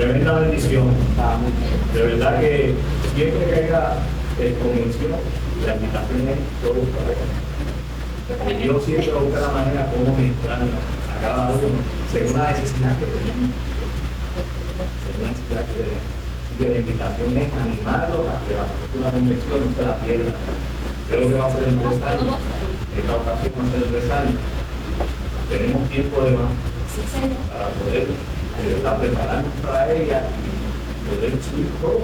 tremenda bendición. De verdad que siempre que haya convención, la invitación es todo para allá. Yo siempre busco la manera como ministrar a cada uno según la necesidad que tenemos. Según la necesidad que tenemos. Así que la invitación es animarlos a que la convención no se la pierda. Creo que va a ser en 3 años. Esta ocasión va a ser en 3 años. Tenemos tiempo de más para poder prepararnos para ella y poder subir todo.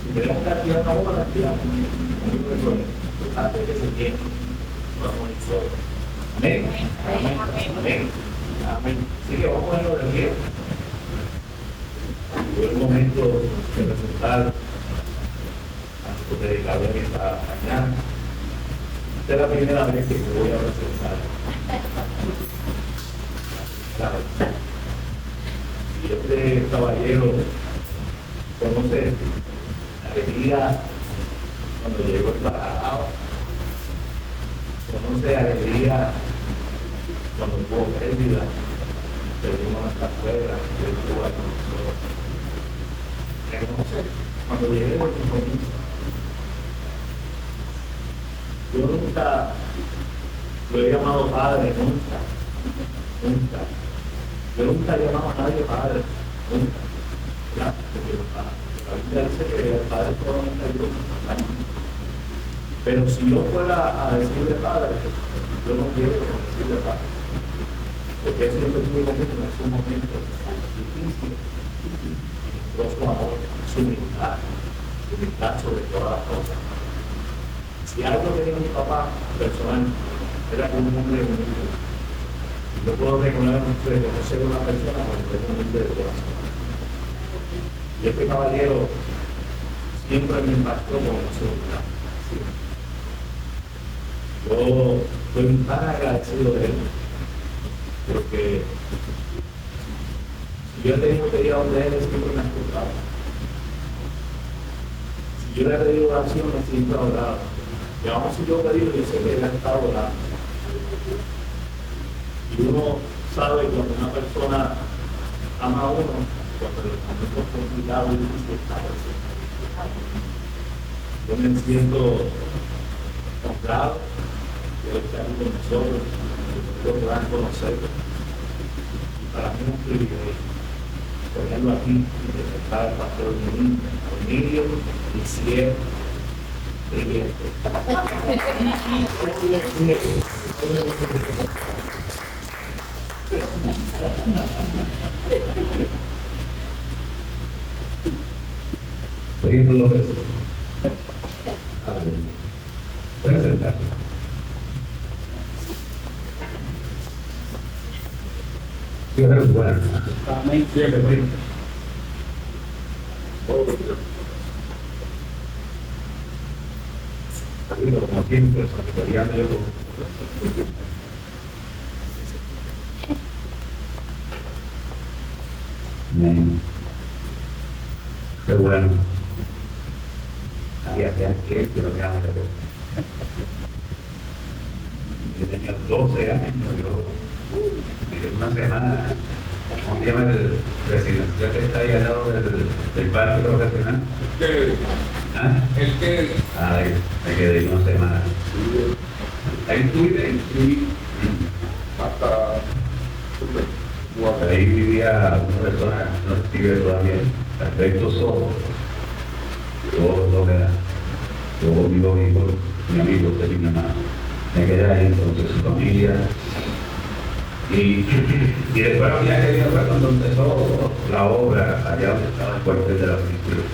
Si tenemos que activar una bomba, la activamos. Antes que se tiene, vamos a ir solo. Amén. Amén. Amén. Amén. Así que vamos a ponerlo de pie. Llegó el momento de presentar a nuestro predicador esta mañana. Esta es la primera vez que voy a presentar. Y este caballero conoce la alegría cuando llegó el parado, conoce la alegría cuando tuvo pérdida, perdimos nuestra escuela, estuvo aquí con nosotros. Reconoce cuando llegué de compromiso. Yo nunca lo he llamado padre, nunca. Yo nunca he llamado a nadie padre, nunca. ¿Ya? Porque la Biblia dice que el padre solamente ayuda. Pero si yo fuera a decirle padre, yo no quiero decirle padre. Porque eso es lo que tuve conmigo en ese momento difícil. Pero su amor, su humildad sobre todas las cosas. Si algo tenía mi papá personal, era como un hombre humilde. Yo puedo reconocer una persona cuando es humilde de corazón. Y este caballero siempre me impactó con su humildad. Yo estoy tan agradecido de él, porque si yo he tenido que ir a donde él, siempre me ha escuchado. Si yo le he pedido oración, me siempre ha orado. Y aún si yo he pedido, yo sé que él ha estado orando. Y uno sabe cuando una persona ama a uno, cuando el momento es complicado y difícil está presente. Yo me siento honrado de estar aquí con nosotros, de poder conocerlo. Y para mí es un privilegio tenerlo aquí y presentar al pastor Emilio y Cielo. Seguimos López. Puede sentarse. Dios es bueno. Amén. Siempre, siempre. Como siempre, secretariando yo. Amén. Qué bueno. Había que lo que hagan. Yo tenía 12 años, yo una semana, un día el residencial que está ahí al lado del parque profesional. ¿Ah? El que Me quedé una semana. Ahí estuve hasta ahí vivía una persona, no vive todavía, Alberto Soto. Yo vivo mi amigo, mi hermano. Me quedé ahí entonces su familia. Y después había que ir cuando empezó la obra allá donde estaba el cuartel de la policía.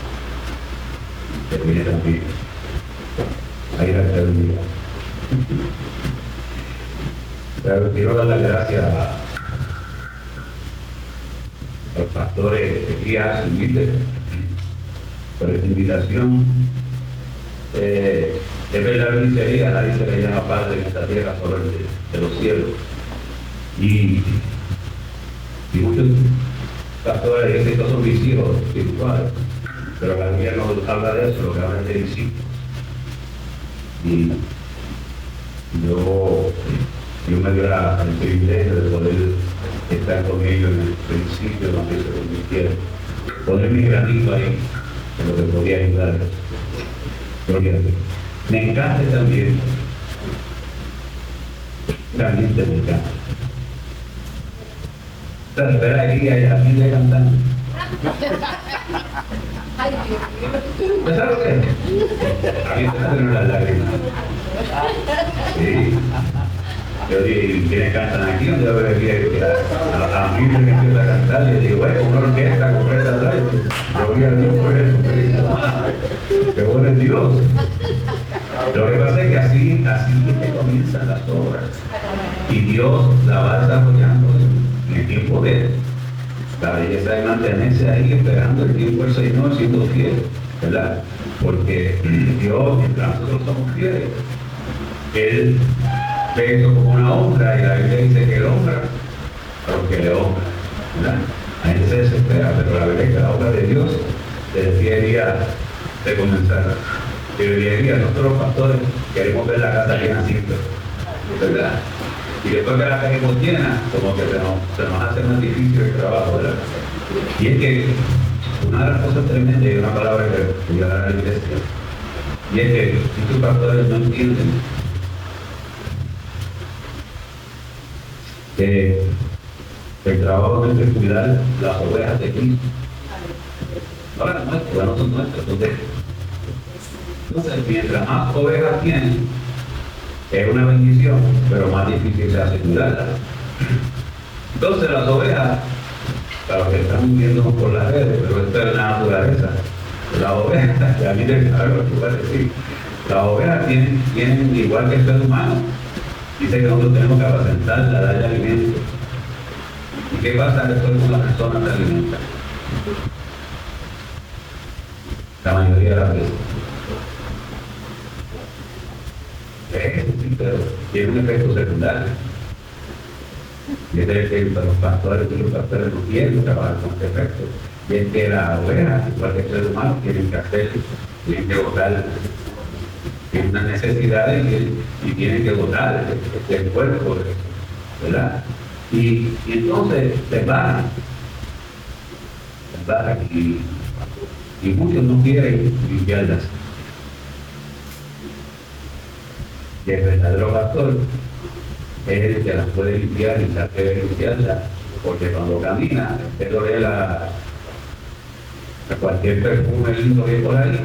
Terminé también. Ahí la terminé. Pero quiero dar las gracias a los pastores de Guías Humildes por esta invitación. Es verdad que dice nadie se le llama Padre en esta tierra, solo el de los cielos. Y muchos pastores dicen que estos son mis hijos espirituales, pero la Biblia no habla de eso, lo que habla es de discípulos. Y yo me dio el privilegio de poder estar con ellos en el principio donde se convirtieron. poner mi granito ahí, en lo que podría ayudar. Me encanta también te me encanta. Entonces, ver aquí a mí le cantando. ¿No sabes lo que es? A mí se me hacen las lágrimas. Sí. Yo digo, ¿quiénes cantan aquí? Donde yo veo aquí a mí me empieza a cantar y yo digo, bueno, una orquesta completa atrás. Yo voy a Dios por eso. Qué bueno es Dios. Lo que pasa es que así es que comienzan las obras. Y Dios la va desarrollando en el tiempo de Él. La belleza de mantenerse ahí esperando el tiempo del Señor siendo fiel, ¿verdad? Porque Dios, mientras nosotros somos fieles, Él ve eso como una honra y la Biblia dice que Él honra a los que le honran, ¿verdad? La gente se desespera, pero la verdad es que la obra de Dios desde el día a día de comenzar. Y el día a día nosotros los pastores queremos ver la casa llena siempre, ¿verdad? Y después que la tenemos llena, como que se nos hace más difícil el trabajo, ¿verdad? Y es que una de las cosas tremendas, y una palabra que voy a dar a la iglesia, y es que muchos pastores no entienden que el trabajo es cuidar las ovejas de Cristo. No las nuestras, no son nuestras, son de Él. Entonces, mientras más ovejas tienen, es una bendición, pero más difícil se hace cuidarlas. Entonces las ovejas, para los que están viendo por las redes, pero esto es la naturaleza, las ovejas, que a mí les sabe lo que voy a decir, las ovejas tienen igual que el ser humano, dice que nosotros tenemos que apacentarla, darle alimento. ¿Y qué pasa después que una persona se alimenta? La mayoría de las veces. Sí, pero tiene un efecto secundario. Y es el que los pastores no quieren trabajar con este efecto. Y es que las ovejas, igual que el ser humano, tienen que hacer, tienen que botar, tienen unas necesidades y tienen que botar el cuerpo, ¿verdad? Y entonces se bajan y muchos no quieren limpiarlas. Y el verdadero pastor es el que las puede limpiar y trate de limpiarlas, porque cuando camina, usted lo ve a cualquier perfume lindo que hay por ahí,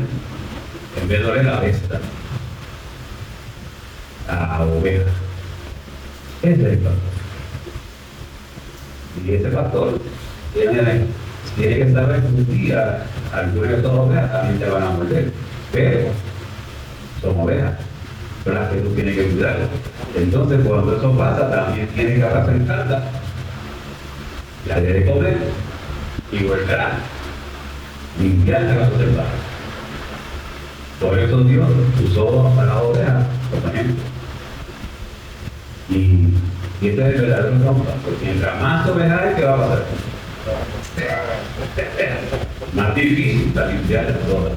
en vez de oler la bestia, a oveja. Ese es el pastor. Y ese pastor tiene que saber que un día algunas de estas ovejas también te van a morder, pero son ovejas, son las que tú tienes que cuidar. Entonces, cuando eso pasa, también tienes que apacentarla, la de comer y volverá, limpiarla para observar. Por eso Dios usó a las ovejas como ejemplo. Y este es el verdadero rompa, porque mientras más ovejas hay, ¿qué va a pasar? Más difícil para limpiarlas todas.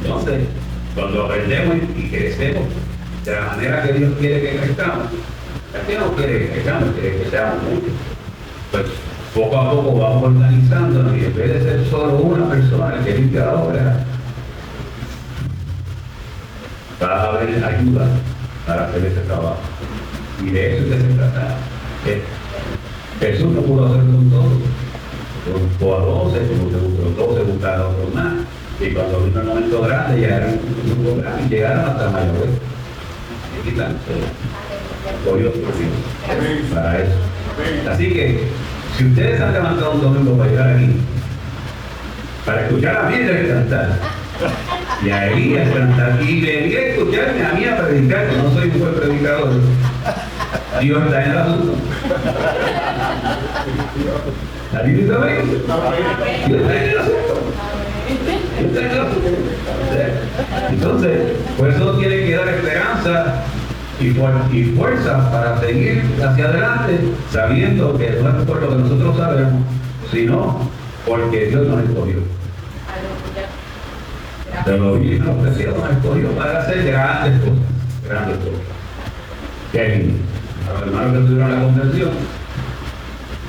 Entonces, cuando aprendemos y crecemos de la manera que Dios quiere que crezcamos, Él no quiere que crezcamos, quiere que seamos muchos. Pues poco a poco vamos organizándonos y en vez de ser solo una persona el que limpia la obra, va a haber ayuda para hacer ese trabajo. Y de eso es que se trata. Jesús no pudo hacer con todo. Buscó a 12, los 12 buscaron a otros más. Y cuando vino el momento grande, llegaron un grupo grande y llegaron hasta Mayagüez. Y aquí están todos para eso. Así que, si ustedes han levantado un domingo para llegar aquí, para escuchar a Mildred cantar, y a Elías cantar, y venir a escucharme a mí a predicar, que no soy un buen predicador, Dios está en el asunto. ¿La Biblia está bien? Dios está en el asunto. Entonces, por eso tiene que dar esperanza y fuerza para seguir hacia adelante, sabiendo que no es por lo que nosotros sabemos, sino porque Dios nos escogió. Pero Dios nos escogió para hacer grandes cosas. Qué lindo. A los hermanos que tuvieron la convención,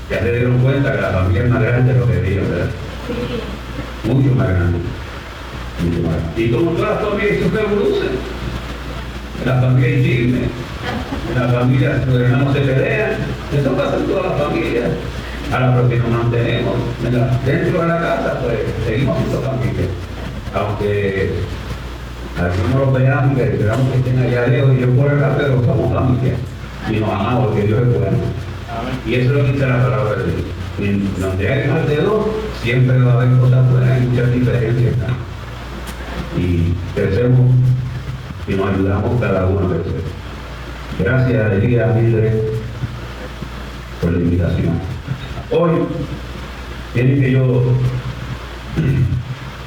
ya se dieron cuenta que la familia es más grande de lo que dijeron, ¿verdad? Mucho más grande. Mucho más grande. Y como todas las familias se revolucionan, en la familia hay chisme, en la familia los hermanos se pelean, eso pasa en todas las familias. Ahora, pero si nos mantenemos dentro de la casa, pues seguimos siendo familia. Aunque algunos los veamos que esperamos que estén allá lejos y yo por acá, pero somos familia. Y nos amamos porque Dios es bueno. Y eso es lo que dice la palabra de Dios. Y donde hay más de dos, siempre va a haber cosas buenas y muchas diferencias, ¿no? Y crecemos y nos ayudamos cada uno a crecer. Gracias, Elías Mildred, por la invitación. Hoy, tienen que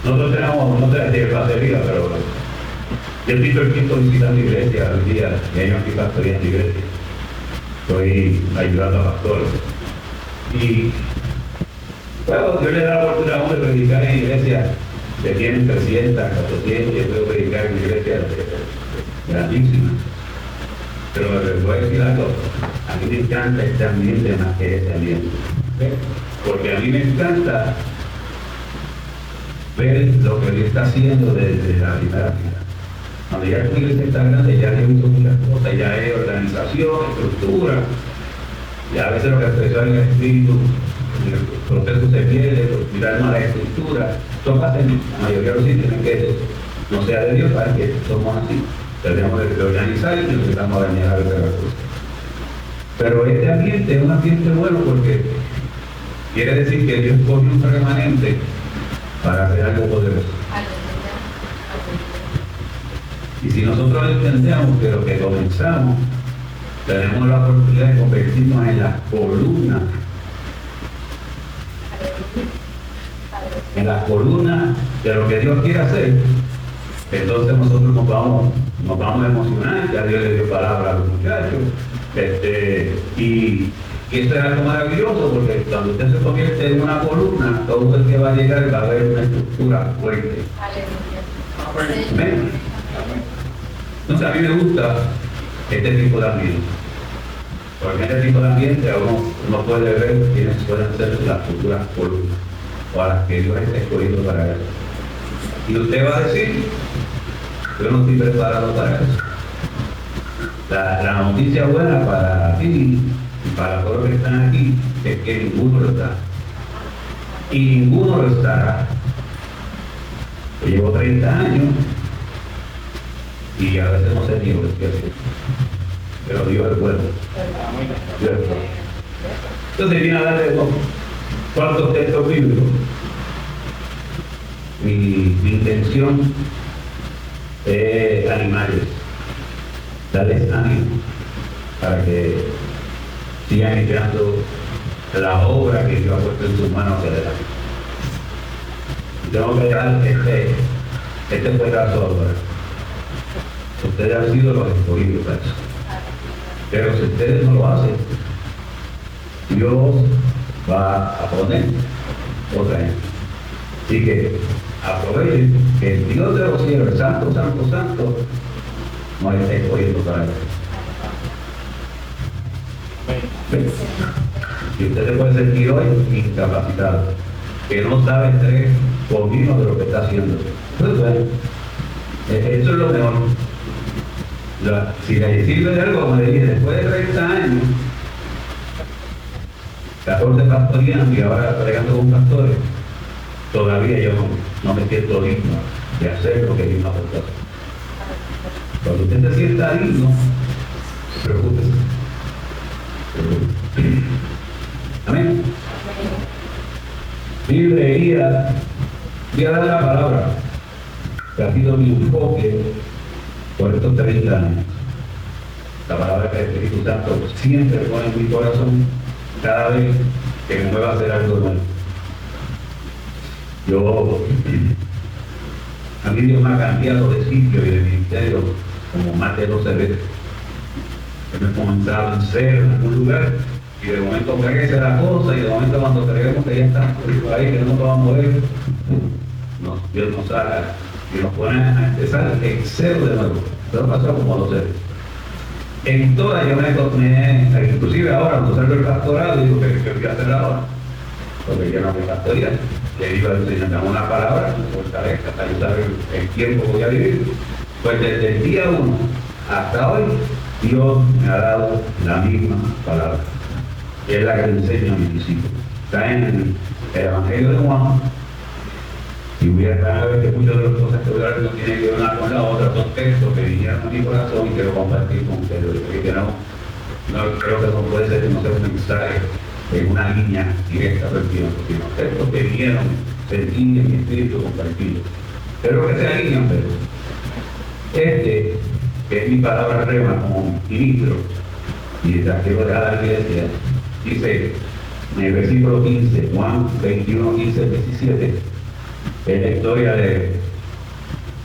nosotros tenemos, no sé si es batería, pero yo estoy el quinto visitando iglesia al día, y años aquí pastoreando iglesia. Estoy ayudando a pastores. Y bueno, yo le da la oportunidad a uno de predicar en iglesias que tienen 300, 400, y yo puedo predicar en iglesias grandísimas. Pero les voy a decir algo, a mí me encanta este ambiente más que este ambiente. Porque a mí me encanta ver lo que Dios está haciendo desde la primera fila. Cuando ya la iglesia está grande, ya he visto muchas cosas, ya hay organización, estructura, y a veces lo que empezó en el espíritu, el proceso se pierde, por mirar más la estructura. Eso pasa en la mayoría de los sitios en que no sea de Dios, para que somos así. Tenemos que organizar y necesitamos dañar a veces las cosas. Pero este ambiente es un ambiente bueno porque quiere decir que Dios pone un remanente para hacer algo poderoso. Y si nosotros entendemos que lo que comenzamos, tenemos la oportunidad de convertirnos en las columnas. En las columnas de lo que Dios quiere hacer, entonces nosotros nos vamos a emocionar. Ya Dios le dio palabra a los muchachos. Y esto es algo maravilloso porque cuando usted se convierte en una columna, todo el que va a llegar va a haber una estructura fuerte. Amén. Entonces a mí me gusta este tipo de ambiente. Porque en este tipo de ambiente uno puede ver quiénes pueden ser las futuras columnas o a las que Dios está escogiendo para eso. Y usted va a decir, yo no estoy preparado para eso. La noticia buena para ti y para todos los que están aquí es que ninguno lo está. Y ninguno lo estará. Yo llevo 30 años y a veces no sé ni lo que estoy haciendo. Pero Dios es bueno. Dios es bueno. Entonces viene a darle cuántos textos bíblicos. Mi intención es animarles, darles ánimo para que sigan echando la obra que Dios ha puesto en sus manos hacia adelante. Tengo que dar este pedazo ahora. Ustedes han sido los escogidos para eso. Pero si ustedes no lo hacen, Dios va a poner otra gente. Así que aprovechen que el Dios de los cielos, el Santo, Santo, Santo, nos está escogiendo para eso. Y usted se puede sentir hoy incapacitado, que no sabe tres cominos de lo que está haciendo. Entonces, bueno, eso es lo mejor. Si le sirve de algo, como le dije, después de 30 años, 14 pastoreando y ahora pregando con pastores, todavía yo no me siento digno de hacer lo que Dios me ha puesto. Cuando usted se sienta digno, preocúpese. Amén. Biblia, voy a dar la palabra que ha sido mi enfoque por estos 30 años. La palabra que el Espíritu Santo siempre pone en mi corazón cada vez que me mueva a hacer algo nuevo. A mí Dios me ha cambiado de sitio y de ministerio como más de 12 veces. Yo me he comenzado en ser en algún lugar y de momento crece la cosa y de momento cuando creemos que ya estamos por ahí, que no nos vamos a mover, Dios nos saca y nos pone a empezar en cero de nuevo. Pero pasó como 12 veces. En todas yo me inclusive ahora cuando salgo del pastorado digo que voy a hacer ahora. porque yo no me pastoría, le iba a enseñar una palabra, fortaleza, para ayudar el tiempo que voy a vivir. Pues desde el día 1 hasta hoy, Dios me ha dado la misma palabra, que es la que le enseño a mis discípulos. Está en el Evangelio de Juan, y hubiera cada vez que muchas de las cosas que voy a hablar no tienen que ver una con la otra, son textos que vinieron a mi corazón y quiero compartir con ustedes, porque no creo que no puede ser que no sea un mensaje en una línea directa del tiempo, sino textos que vinieron, sentí en mi espíritu compartido. Pero que se alinean, pero que es mi palabra rema como ministro, y la quiero dejar a la iglesia, dice en el versículo 15, Juan 21, 15, 17, es la historia de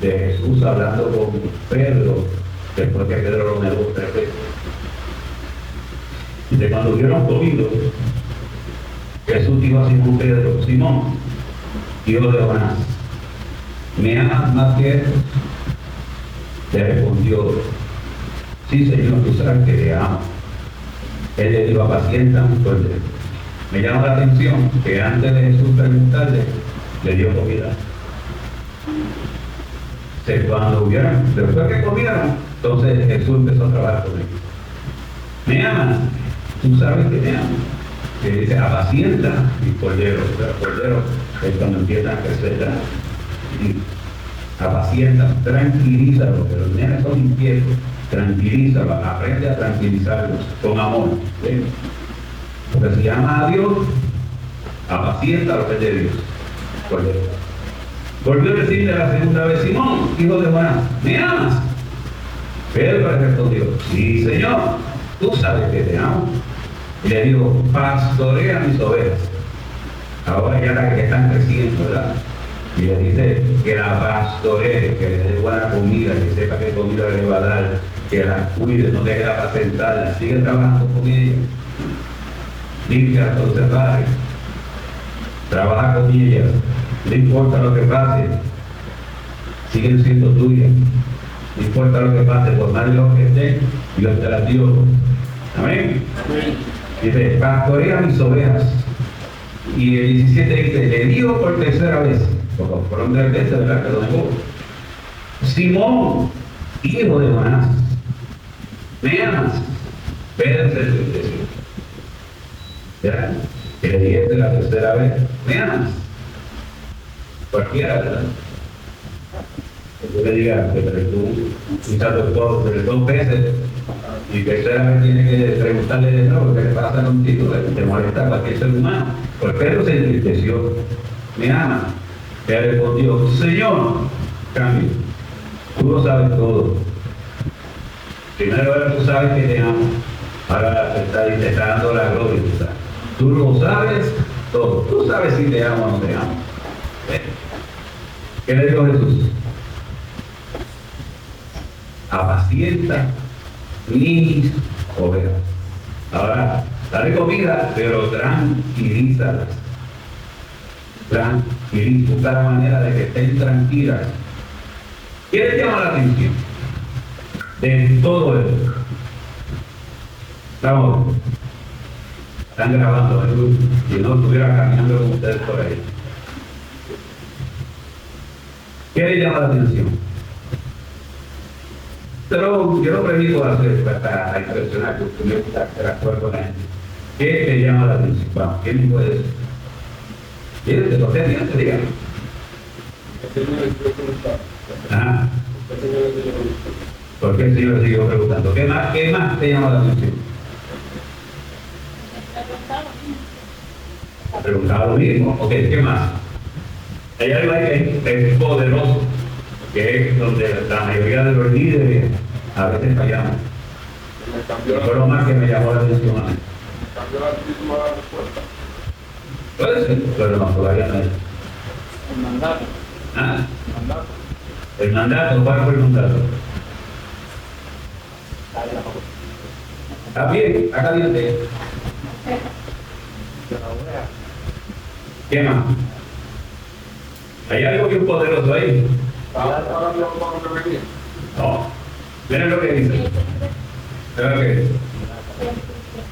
Jesús hablando con Pedro, después que Pedro lo negó 3 veces. Y de cuando hubieron comido, Jesús dijo a Simón Pedro: Simón, hijo de Jonás, ¿me amas más que estos? Le respondió: sí, Señor, tú sabes que te amo. Él le dijo: apacienta mis corderos. Me llama la atención que antes de Jesús preguntarle, le dio comida. Cuando hubieron, después que comieron, entonces Jesús empezó a trabajar con ellos. ¿Me amas? Tú sabes que me amas. Que dice: apacienta mis corderos. Pero corderos es cuando empiezan a crecer. Apacienta, tranquilízalo, pero los nenes son inquietos, tranquilízalo, aprende a tranquilizarlos con amor. ¿Sí? Porque si amas a Dios, apacienta lo que es de Dios. Cordero. Volvió a decirle la segunda vez: Simón, hijo de Jonás, ¿me amas? Pedro le respondió: sí, Señor, tú sabes que te amo. Y le dijo: pastorea mis ovejas. Ahora ya las que están creciendo, ¿verdad? Y le dice que la pastoree, que le dé buena comida, que sepa qué comida le va a dar, que la cuide, no deje para sentarla, sigue trabajando con ella, limpia cuando se pare, trabaja con ella, no importa lo que pase, siguen siendo tuyas, no importa lo que pase, por más de lo que estén, Dios te las dio. Amén. Dice: pastorea mis ovejas. Y el 17 dice: le digo por tercera vez, porque fueron 3 veces, ¿verdad? Que lo negó: Simón, hijo de Jonás, ¿me amas? Pedro se entristeció. ¿Verdad? Que le dijiste la tercera vez: ¿me amas? Cualquiera, ¿verdad? Que tú le digas que tú escuchaste todo, pero 2 veces, y tercera vez tiene que preguntarle de nuevo qué le pasa contigo, te molesta a cualquier ser humano. Pues Pedro se entristeció: ¿me ama? Él respondió: Señor, cambio, tú lo sabes todo. Primero tú sabes que te amo, ahora te está dando la gloria. Tú lo sabes todo, tú sabes si te amo o no te amo. ¿Qué le dijo Jesús? Apacienta mis ovejas. Ahora, dale comida, pero tranquilízalas. Busca la manera de que estén tranquilas. ¿Qué les llama la atención de todo esto? Están grabando, si no estuviera caminando con ustedes por ahí. ¿Qué les llama la atención? Pero yo no predico hacer para impresionar, porque me gusta interactuar con la gente. ¿Qué te llama la atención? Vamos, ¿quién me puede decir? ¿Quieres que lo te digan? Ajá. ¿Por qué el Señor sigue preguntando? ¿Qué más te llama la atención? Preguntaba lo mismo. Ok, ¿qué más? Hay algo ahí que es poderoso, que es donde la mayoría de los líderes a veces fallamos. Fue lo más que me llamó la atención a mí. ¿Cambió la respuesta? Puede ser, pero no, todavía no es. El mandato. ¿Ah? El mandato, ¿cuál fue el mandato? Está bien, está caliente. ¿Qué más? ¿Hay algo bien poderoso ahí? No. Miren lo que dice. Miren lo que dice.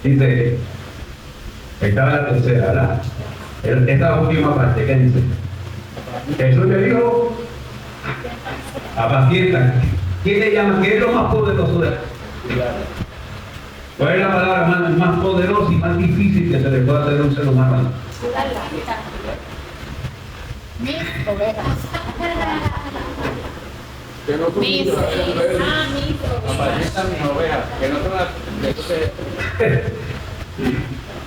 Dice, estaba la tercera, ¿verdad? Esta última parte, ¿qué dice? Jesús le dijo, apacienta. ¿Quién le llama? ¿Qué es lo más poderoso de él? ¿Cuál es la palabra más poderosa y más difícil que se le puede hacer a un ser humano? Mis ovejas. Que no tú Mis ovejas. apacientan mis ovejas, que no son las...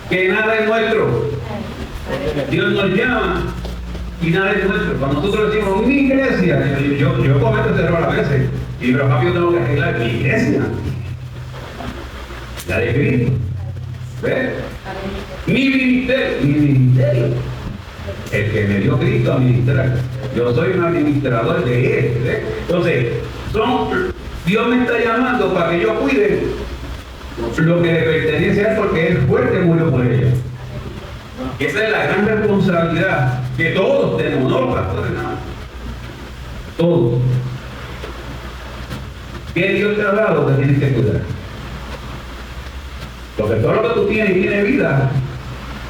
Que nada es nuestro. Dios nos llama y nada es nuestro. Cuando nosotros decimos mi iglesia, yo cometo ese error a veces, y pero papi, yo tengo que arreglar mi iglesia. La de Cristo. ¿Ves? Mi ministerio. El que me dio Cristo a ministrar. Yo soy un administrador de él. ¿Ves? Entonces, Dios me está llamando para que yo cuide lo que le pertenece a él, porque él fue el que murió por ella. Esa es la gran responsabilidad que todos tenemos, no los pastores nada. Todos. ¿Qué Dios te ha dado que tienes que cuidar? Porque todo lo que tú tienes y tiene vida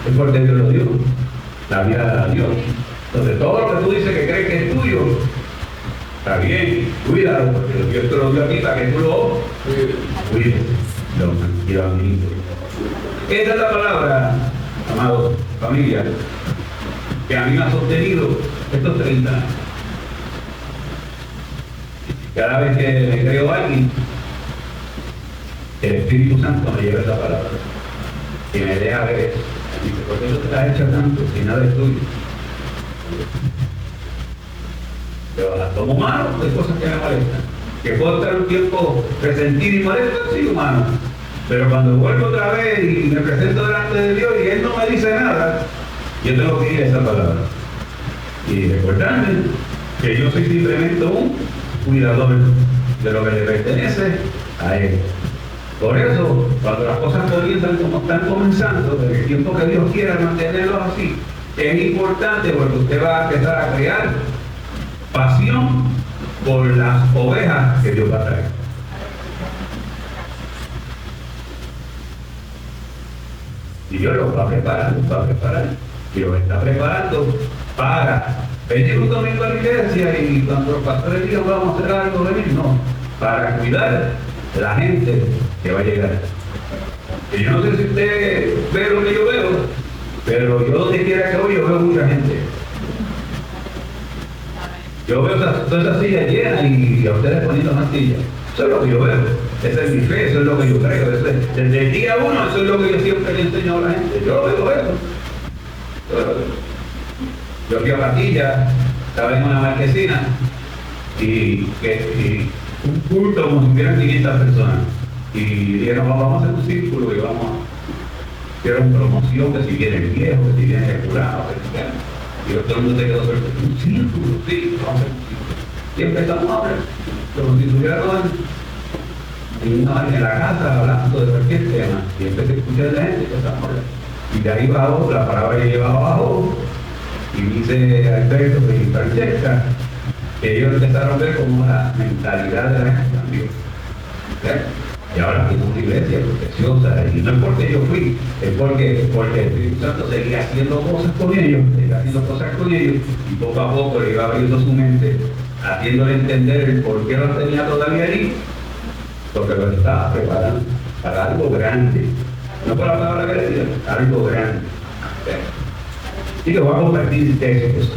es porque Dios lo dio. La vida de la Dios. Entonces todo lo que tú dices que crees que es tuyo, está bien, cuídalo, porque Dios te lo dio aquí para que tú lo cuides. Y lo administres. Esta es la palabra, amados, familia, que a mí me ha sostenido estos 30 años. Cada vez que me creo a alguien, el Espíritu Santo me lleva esa palabra y me deja ver eso. Dice, ¿por qué no te la has hecho tanto si nada es tuyo? Pero las tomo mal, hay cosas que me molestan. Que puedo estar un tiempo resentido y molesto, sí, humano. Pero cuando vuelvo otra vez y me presento delante de Dios y Él no me dice nada, yo tengo que ir a esa palabra. Y recordarme que yo soy simplemente un cuidador de lo que le pertenece a Él. Por eso, cuando las cosas comienzan como están comenzando, en el tiempo que Dios quiera mantenerlos así, es importante porque usted va a empezar a crear pasión por las ovejas que Dios va a traer. Y Dios los va preparando, y los está preparando para venir un domingo a la iglesia y cuando los pastores digan vamos a hacer algo, venir, no, para cuidar de la gente que va a llegar. Y yo no sé si usted ve lo que yo veo, pero yo donde quiera que voy yo veo mucha gente. Yo veo todas esas sillas llenas y a ustedes poniendo más sillas. Eso es lo que yo veo. Esa es mi fe, eso es lo que yo creo. Desde el día uno, eso es lo que yo siempre le enseño a la gente. Yo veo eso. Yo fui a Patilla, estaba en una marquesina y un culto como si hubieran 500 personas. Y dijeron, vamos a hacer un círculo y vamos a hacer una promoción, que si viene el viejo, que si viene el curado, que si viene. Y todo el mundo se quedó sobre un círculo, sí, vamos a hacer un círculo. Y empezamos a hablar, como si estuviéramos en la casa hablando de cualquier tema. Y empecé a escuchar a la gente que estamos hablando. Y de ahí abajo, la palabra que llevaba abajo, y dice Alberto y Francesca, que ellos empezaron a ver como la mentalidad de la gente también. Y ahora fuimos una iglesia preciosa, y no es porque yo fui, es porque el Espíritu Santo seguía haciendo cosas con ellos, y poco a poco le iba abriendo su mente, haciéndole entender el por qué los tenía todavía ahí, porque los estaba preparando para algo grande. No por la palabra que decía, algo grande. Y lo vamos a compartir textos.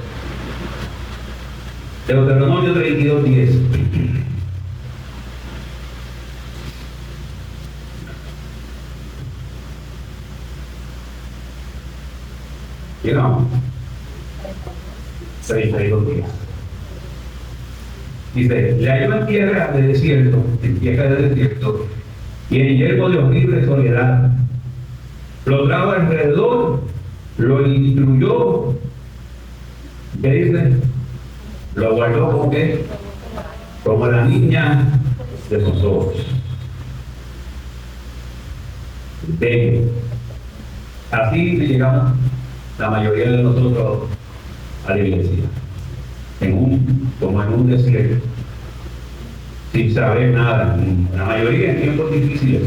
Deuteronomio 32:10. Llegamos. 32:10. Dice, le halló en tierra de desierto, y en yermo de horrible soledad. Lo trajo alrededor, lo instruyó, ¿qué dice? Lo guardó como que, como la niña de sus ojos. Así llegamos la mayoría de nosotros a la iglesia, como en un desierto, sin saber nada, la mayoría en tiempos difíciles.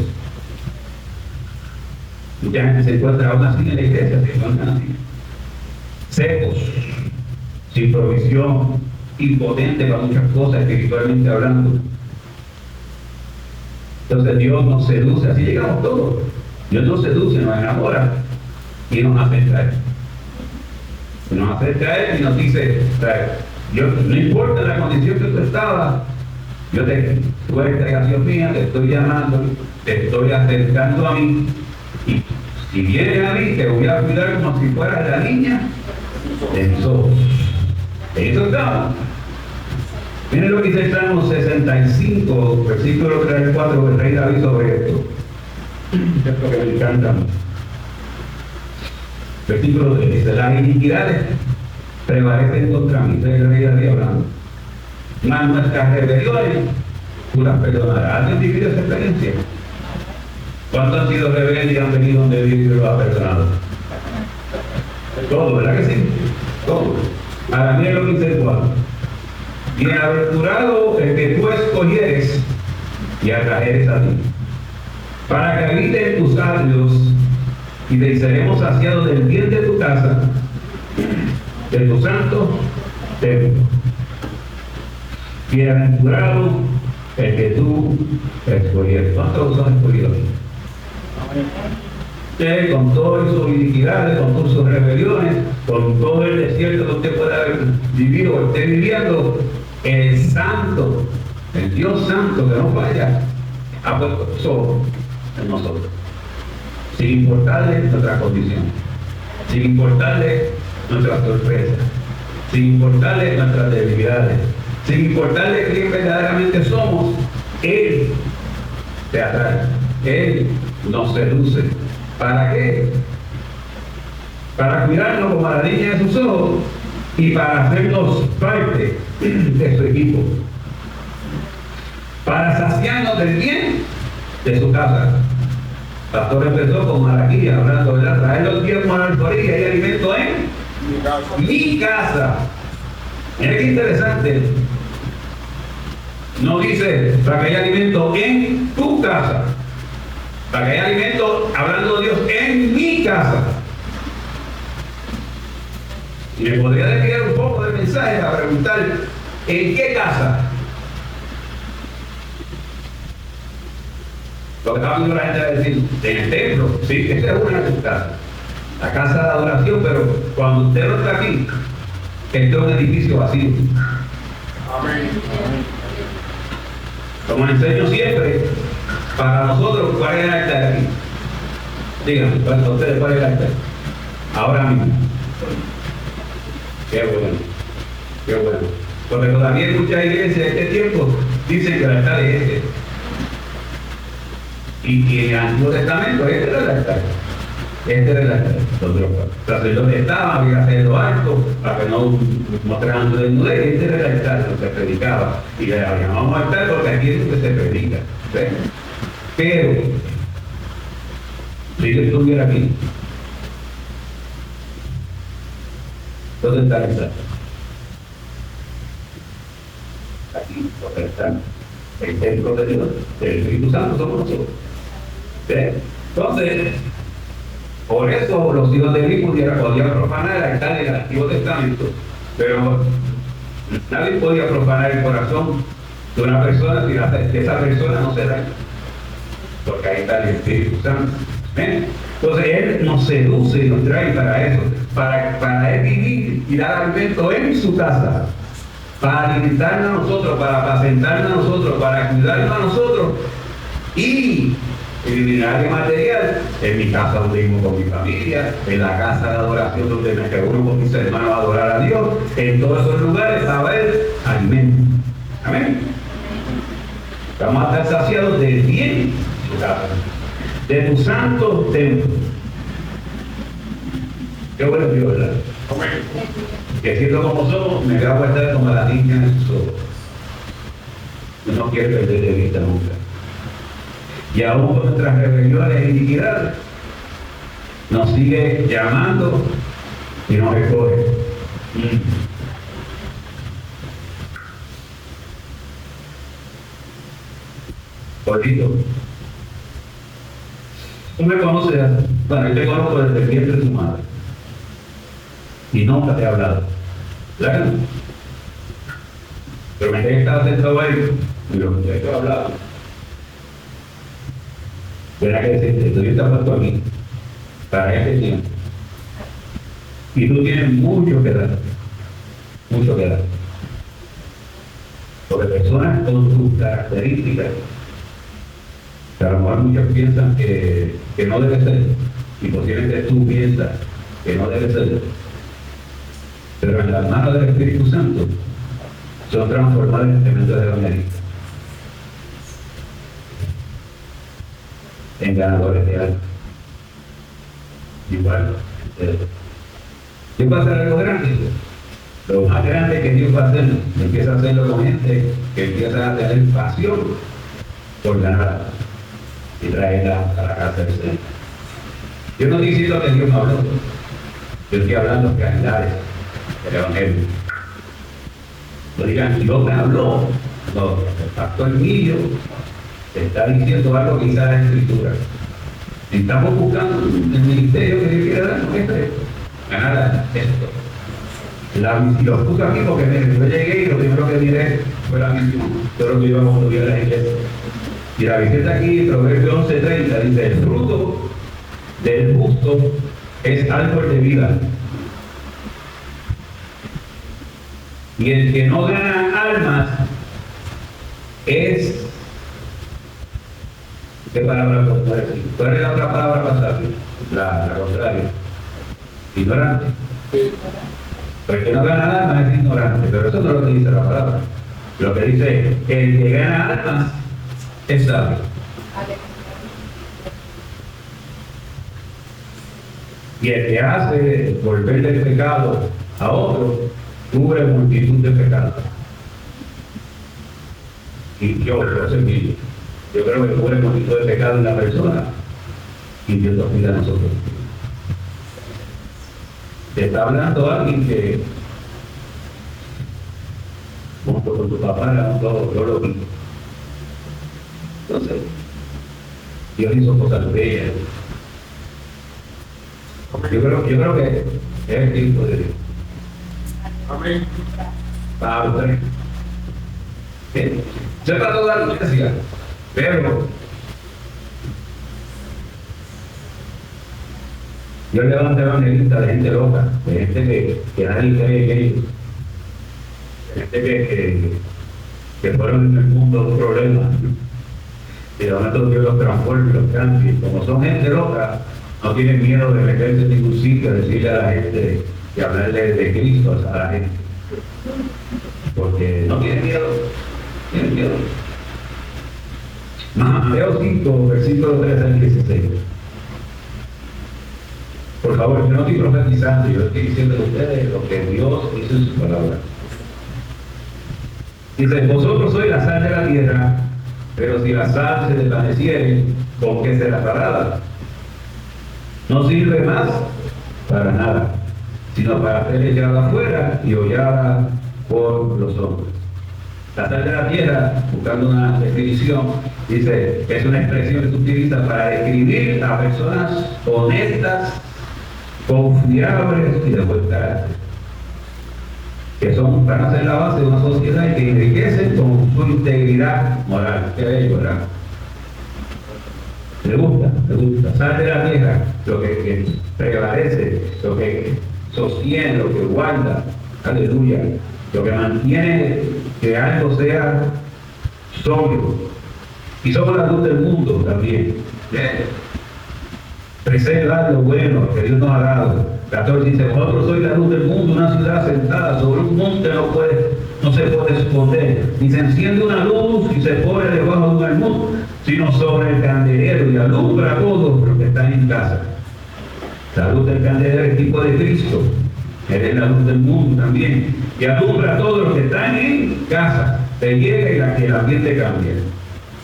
Mucha gente se encuentra aún así en la iglesia, se encuentran así. secos, sin provisión, impotentes para muchas cosas espiritualmente hablando. Entonces Dios nos seduce, así llegamos todos. Dios nos seduce, nos enamora y nos hace traer. Nos hace traer y nos dice, traer. No importa la condición que tú estabas, tú eres creación mía, te estoy llamando, te estoy acercando a mí. Y si vienes a mí, te voy a cuidar como si fueras la niña de mis ojos. En eso estamos. Miren lo que dice el Salmo 65, versículo 3 al 4, el rey David sobre esto. Esto que me encanta. Versículo 3 dice: las iniquidades prevalecen contra mí. Este es el rey David hablando. Mas nuestras rebeliones, tú las perdonarás. ¿Alguien vivido esa experiencia? ¿Cuántos han sido rebeldes y han venido donde Dios y lo ha perdonado? Todo, ¿verdad que sí? Todo. Ahora miren lo que dice el 4. Bienaventurado el que tú escogieres y atrajeres a ti, para que habite en tus atrios, y te seremos saciados del bien de tu casa, de tu santo templo. Bienaventurado el que tú escogieres. ¿Cuántos son escogidos? Usted, con todas sus iniquidades, con todas sus rebeliones, con todo el desierto que usted pueda haber vivido o esté viviendo, el santo, el Dios santo que no falla, ha puesto eso en nosotros, sin importarle nuestra condición, sin importarle nuestras sorpresas, sin importarle nuestras debilidades, sin importarle quién verdaderamente somos. Él te atrae, Él nos seduce. ¿Para qué? Para cuidarnos como la niña de sus ojos y para hacernos parte de su equipo, para saciarnos del bien de su casa. El pastor empezó con Malaquía hablando de traer los diezmos a la alforía y alimento en mi casa. Mira qué interesante. No dice para que haya alimento en tu casa, para que haya alimento, hablando de Dios, en mi casa. Y me podría desviar un poco del mensaje a preguntar: ¿en qué casa? Lo que estaba viendo la gente a decir: en el templo. Sí, esa es una de sus casas, la casa de adoración, pero cuando usted no está aquí, este es un edificio vacío. Amén. Como enseño siempre, para nosotros, ¿cuál es el altar aquí? Díganme, para ustedes, ¿cuál es el altar? Ahora mismo. Qué bueno, qué bueno. Porque todavía en muchas iglesias de este tiempo dicen que el altar es este. Y en el Antiguo Testamento este era el altar. Este era el altar. Los sacerdotes estaban, había que hacerlo alto para que no mostraran su desnudez. Este era el altar donde se predicaba. Y le llamamos altar porque aquí es donde se predica. ¿Ves? Pero, si yo estuviera aquí, ¿dónde está el altar? Aquí, donde está el templo de Dios, el Espíritu Santo somos nosotros. ¿Ves? Entonces, por eso los hijos de Eli podían profanar el altar del Antiguo Testamento, pero nadie podía profanar el corazón de una persona si esa persona no se daña, porque ahí está el Espíritu Santo. ¿Ven? Entonces Él nos seduce y nos trae para eso, para Él vivir y dar alimento en su casa, para alimentarnos a nosotros, para apacentarnos a nosotros, para cuidarnos a nosotros y eliminar material en mi casa donde vivo con mi familia, en la casa de adoración donde me reúno con mis hermanos a adorar a Dios, en todos esos lugares va a haber alimento. Amén. Vamos a estar saciados del bien de tu casa, de tu santo templo. Qué bueno Dios, ¿verdad? Amén. Que siendo como somos, me voy a guardar como la niña en sus ojos. No quiero perder de vista nunca. Y aún con nuestras rebeliones e iniquidades, nos sigue llamando y nos escoge. Polito, tú me conoces, bueno, yo te conozco desde el vientre de tu madre. y nunca te he hablado. ¿Verdad que no? Pero me he estado sentado ahí y los muchachos hablaban. ¿Verdad que decirte? Tú estás puesto aquí para este tiempo. Y tú tienes mucho que dar. Mucho que dar. Porque personas con sus características, que a lo mejor muchos piensan que no debe ser, y posiblemente tú piensas que no debe ser, pero en las manos del Espíritu Santo son transformados en elementos evangelistas, en ganadores de alma. Igual, Dios va a hacer algo grande. Lo más grande que Dios va a hacer, empieza a hacerlo con gente que empieza a tener pasión por ganar y traerla a la casa del Señor. Yo no estoy diciendo que Dios no habló, yo estoy hablando de realidades del Evangelio. No digan, Dios me habló. No, el pastor mío está diciendo algo que quizás es escritura. Estamos buscando el ministerio que Dios quiere darnos, ganar esto. Y los puse aquí porque yo llegué y lo primero que miré fue la misión. Todo lo que íbamos a estudiar en la iglesia. Y la visita aquí, Proverbios 11:30, dice: el fruto del justo es árbol de vida. Y el que no gana almas es... ¿Qué palabra podemos decir? ¿Cuál es la otra palabra pasada? La contraria. Ignorante. Pero el que no gana almas es ignorante, pero eso no es lo que dice la palabra. Lo que dice es: el que gana almas es sabio. Y el que hace volver del pecado a otro, cubre multitud de pecados. Y yo creo que cubre multitud de pecados en la persona, y Dios nos cuida a nosotros. Te está hablando alguien que, junto con tu papá, era todo, yo lo vi. Entonces, Dios hizo cosas bellas. Yo creo que es el tiempo de Dios. Amén. Pablo 3. Sepa toda la iglesia, pero Dios levanta evangelistas de gente loca, de gente que nadie cree en ellos, de gente que fueron en el mundo un problema, y de momento Dios los transforma y los cambia. Como son gente loca, no tienen miedo de meterse en ningún sitio, decirle a la gente y hablarle de Cristo a la gente, porque no tienen miedo, tienen miedo. Mateo 5, versículo 13 al 16. Por favor, yo no estoy profetizando, yo estoy diciendo a ustedes lo que Dios hizo en su palabra. Dice: vosotros sois la sal de la tierra, pero si la sal se desvaneciere, ¿con qué será salada? No sirve más para nada, sino para ser echada afuera y hollada por los hombres. La sal de la tierra, buscando una definición, dice que es una expresión que se utiliza para describir a personas honestas, confiables y de buen carácter, que van a ser la base de una sociedad y que enriquecen con su integridad moral. ¿Qué bello, verdad? Le gusta. Sal de la tierra, lo que prevalece, lo que sostiene, lo que guarda, aleluya, lo que mantiene que algo sea sólido. Y somos la luz del mundo también. Preservar lo bueno que Dios nos ha dado. 14 dice: vosotros sois la luz del mundo, una ciudad sentada sobre un monte no se puede esconder, ni se enciende una luz y se pone debajo de un almud, sino sobre el candelero y alumbra a todos los que están en casa. La luz del candelero es tipo de Cristo, eres la luz del mundo también, y alumbra a todos los que están en casa. Te llega y el ambiente cambia.